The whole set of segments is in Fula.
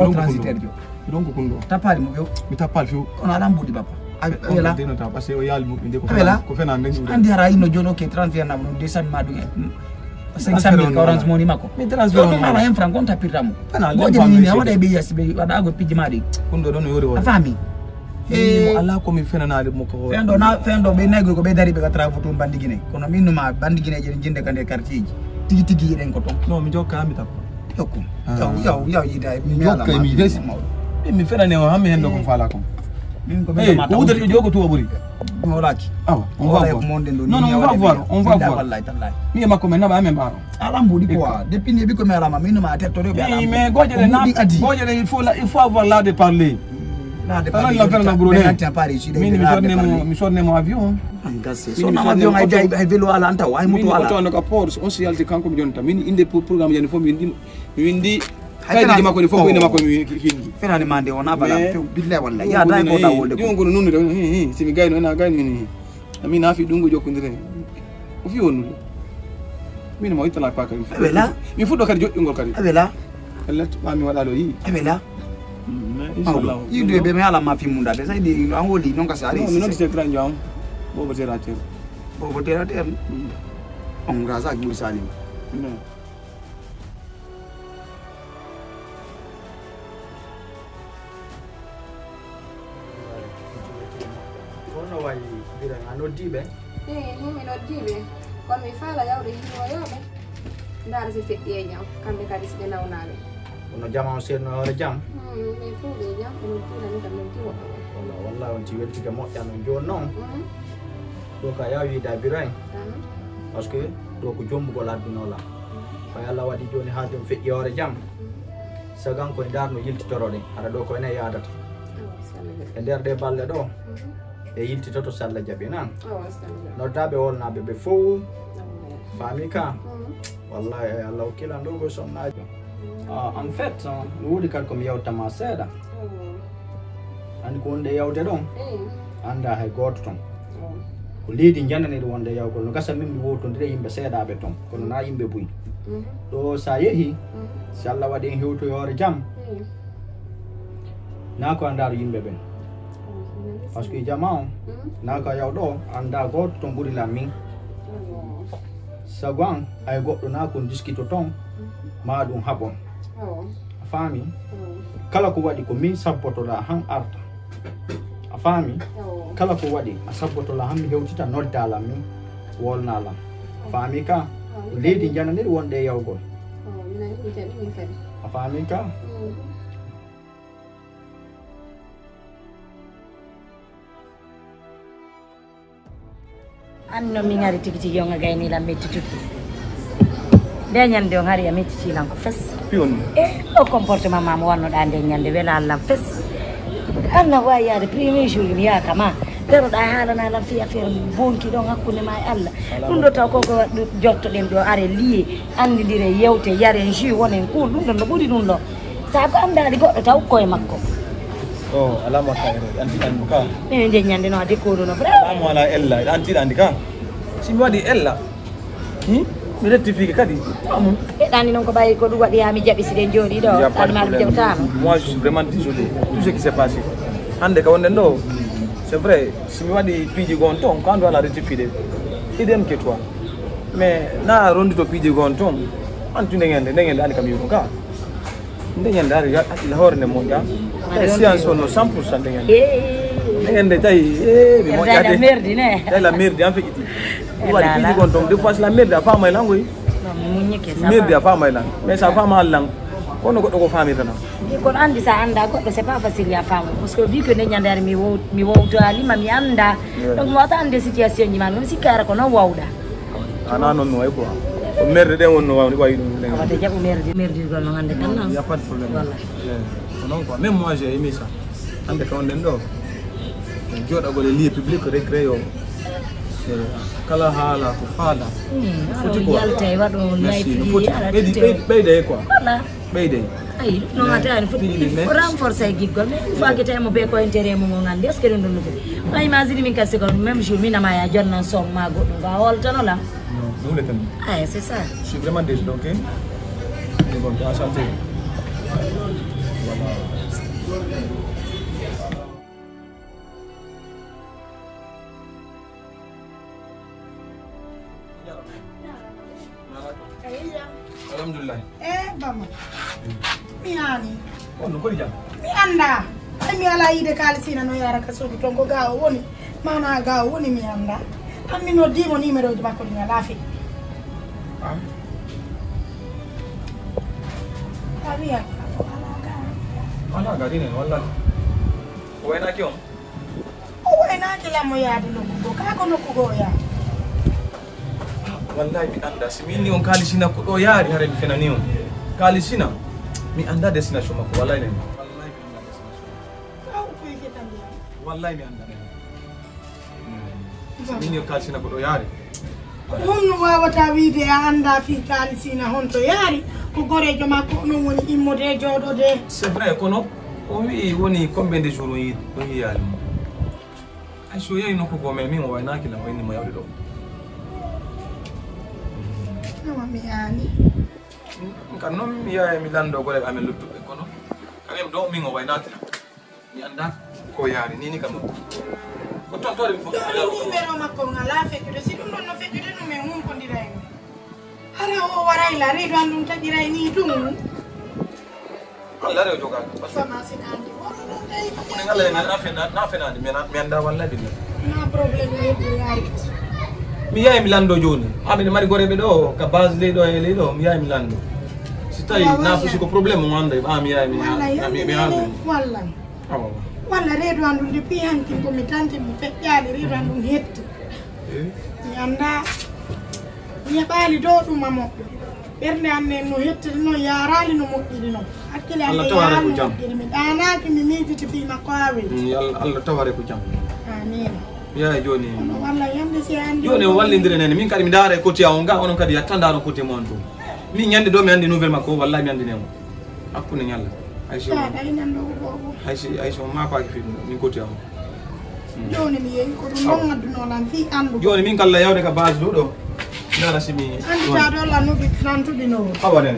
transitaire jo donc kundo tapali mo mi tapal fiu kono ala mbudi baba avela deno ta parce que o yal mo inde ko avela ko fena ndengi andi hara ino jono ke transfer na mo 200 madu 500 ka orange money mako mi transfer on ala en franc on tapiramo Ana, goje ni ne wada be yasbe wada go piji madi kundo don yori wala afami mo ala ko mi fena na de mo ko fendo be negro ko be dari be ka trafu to bandigine kono minuma bandigine je jinde kande quartier ji tigi den ko to non mi jokka mi tappo yokku yaw yida mi ala jokka mi des mi fena ne o hamme hendo ko fala ko min ko hey ko udari jogo to buri mo laki awa on va voir non on va voir wallahi tallahi mi makko men naba amen baro ala mbudi quoi depuis ne bi ko mera ma minuma tetto be ala mais gojele na gojele il faut avoir là de parler là de parler la faire na brûler mi sorne mo avion gasse so na avion ay jay ay vélo ala anta way moto ala to no ka port on si yalti kanko mi jonta min inde programme yani fo mi windi kaydi makko ni fo ko inde makko mi hindi fenani mande on abala billahi wallahi ya dai ko da wolde ko ngono nunu de si mi gayno ena gayno ni ami na fi dungu jokkondire o fi wonu min mo itala pa kadi wela mi fuddo kadi joddingol kadi wela let ba mi wada do yi wela inshallah yidu be me ala ma fi munda de sai di an wodi non ka sari non non c'est grand jam bobo terateur on gaza ak salim way bira no dibe mi no dibe kon mi fala yawde hiwo yobe ndar si feddi e nyaw kambe kadi si nawnaale no jama on serno hore jam mi fuude jam mi tira ni kam mi tiwo wallahi on ti welti ke mo yano jonno do ka yawi da biray parce que do ko jombu ko ladduno la fa yalla wadi joni ha jom feddi hore jam sagan ko darno yilti torode ara do ko ene yaadata e der de balle do e yilti toto salla jabi nan no tabe wolna be fo fami ka wallahi Allah kila ndogo sonnajo en fait no wodi kal ko mi yawta ma seda and ko onde yawte don anda hay goto ton ko leedi jannani wonde yawgol no gasa min mi wotondire yimbe seedaabe ton kono na yimbe buy do sa yehi si Allah wadi en hewto yore jam na ko andar yimbe ben parce que jama na ka yawdo anda goto ton buri la min sagwan ay goddo na ko diskito ton ma dum habon fami kala ko wadi ko min sabboto la han arta a fami kala ko wadi a sabboto la hammi hewtita noddala min wolnala fami ka leedi jananir wonde yawgol a fami ka anno mi ngari tigi tigi nga gayni la metti tutti de nyande on hari ya metti ci lan ko fess pion o comportement mama wanno da de nyande wela la fess anna wa ya de premier jour mi ya kama pero da halana la fi affaire bonki don hakkunde ma Allah dum do taw ko jotto den do are lié andi dire yewte yare jus wonen ko dum do bodi dum lo sa ko andali goddo taw koy makko oh alama kayre anti ka e de nyande no de ko do no alama wala ella anti andi ka si mi wadi ella mi rectifie kadi amun e dani non ko bayi ko du wadi ha mi jabi siden jodi do tan ma jabtama moi je suis vraiment désolé tout ce qui s'est passé ande ka wonde ndo c'est vrai si mi wadi piji gonton quand doit la rectifier idem que toi mais na rondi to piji gonton antu ngende andi kam yuko ka ndengende ari la horne mo ja e science sono 100% ngende tay mi mo ja de merdi ne la merdi en fait wadi piji gonton des fois la merdi a fa mai langoy munyeke sa merdi a fa mai lang mais sa fa ma lang kono goddo ko fami tan kon andi sa anda goddo c'est pas facile ya famo parce que vu que ne nyandare mi wo to ali ma mi anda donc mo ta ande situation ni man si kara ko no wawda ana non no ay ko merde de wonno wawni way dum le wade jabu merde gol no ande tan y a pas de problème non quoi même moi j'ai aimé ça ande ko den do joda gol lieu public récréo kala hala ko fala futi ko yaltay wado life beyde quoi voilà beyde ay no ngata futi renforcer gigol fa ke tay mo be ko intérêt mo ngande est ce que don no ay imagine min kasse ko même jour mi na ma ya jonna som ma goddo ga hol tan la non le tan ah c'est ça je suis vraiment désolé OK bon enchanté Alhamdulillah. Bama. Mi ani. On ko jam. Mi anda. Mi ala ide kalsina no yara ka sodu tongo gawo woni. Mana gawo woni mi anda. Ammi no dimo numero di bakko ni lafi. Ah. Avia. Ana gari ne wallahi. Wena kyo? O wena kila mo ya do ko ka ko no ko ya. Wallahi mi anda simini on kali sina ko yari hare mi fenani on. Kali sina mi anda destination mako wallahi ne. Wallahi mi anda destination. Au ku yake tan dia. Wallahi mi anda ne. Simini on kali sina ko yari. Honno wawata wiide a anda fi kalisina honto yaari ko gorejo makko non woni immode jodode. C'est vrai kono o wi woni combien de jours yi do yali. Ay so yeyi noko ko me min o wayna kila wayni mo yawde do. Nama mi ani. Kan non mi yaay mi lando gore amen luttube kono kamem do min o wayna kila. Mi anda ko yaari ni kam. Ko ton tore mi fo. Numero makko ngala fekkude si dum non no fekkude no men hum ko diray. Hara o waray la redo andum tagiray ni dum. Allah rew joga. Sama sinandi wala non tay. Ko ngala na fena mi anda wallahi billah. Na problème e yaari. Mi yaay mi lando joni amene mari gorebe do ka base le do e le do mi yaay mi lando si tay na fusi ko problème mo ande ba mi yaay mi ande walla walla redo andum de piyanti ko mi tante mi fejjali redo andum hetti mi anda mi bali do dum mamo bernde ande no hetti no yarali no moddiri no hakkile Allah tawara ko jam mi danaki mi mejiti fi makawi Allah tawara ko jam amin ya joni walla yande si andi joni wallindire nene min kadi mi daara e côté on ga onon kadi yattanda no côté mon to min nyande do mi andi nouvelle makko wallahi mi andi nemo hakkunde nyalla ayso ay nando bobo ayso ma pa ki fi min côté on joni mi yeyi ko dum non ngadduno lan fi andu joni min kala yawde ka base do dara simi andi ta do lan no bi nan tudi no awane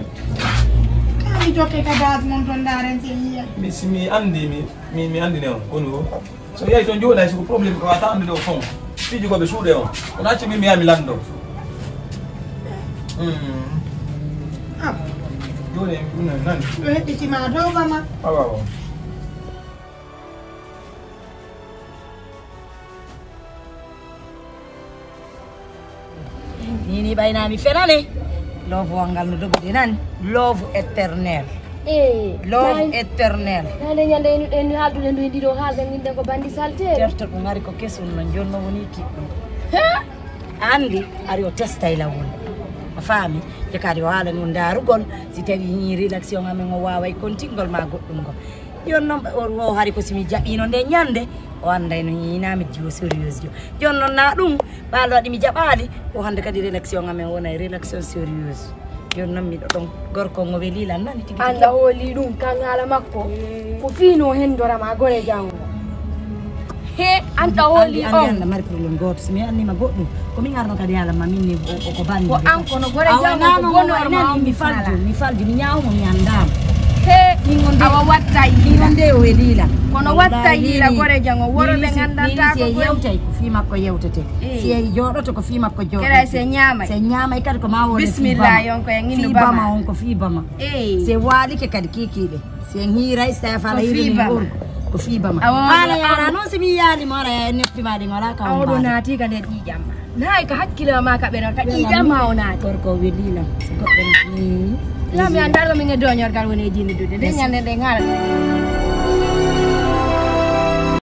kami jokke ka base mon ton daren se yiya mi simi andi mi andi ne on so yayi ton joda ko problem ko ata ande do fon fiji ko be suude on on acci mi yami lando joni nan do hedditi ma do bama awa Nini bayna mi fenane love wangal no dogude nan love éternel. Love éternel. Nande nyande en haldude ndu ndido halde nginde ko bandi saltere. Certo ko ngari ko kesul no jonno woni kiddo. Andi ari o testa ila won. Afami je kadi wala no darugol si tawi ni relaxation amen o waaway kontingol ma goddum go. Jonno o hari ko simi jabino nde nyande o anday no yina mi jiwo sérieuse jonno na dum balo wadi mi jabali o hande kadi relaxation amen wona relaxation sérieuse. Jonno mi do don gorko ngo welila nani tigi anda holi dum kan hala makko ko fino hendora ma gore jango he anda holi on anda mari problem got simi anni ma goddum ko mi ngarno kadi ala ma minni ko bandi ko anko no gore jango ko bono nani mi falju mi nyaaw mo mi andam he awa watta yila nde o welila kono watta yila gore jango woro be ngandanta ko yewtay ko fi makko yewtete si jodoto ko fi makko jodo kera se nyamay kadi ko ma woni bismillah yon ko ngindu bama on ko fi bama se wali ke kadi kikide se hira istafala yiri ko fi bama ala yara non se mi yali mara neppi mari ngora ka on nati ka de jamma nay ka hakkila ma ka be ka jamma onati ko welila ko ben ya mi andar ko mi ngedo nyor kal woni jindi dude de nyande de ngal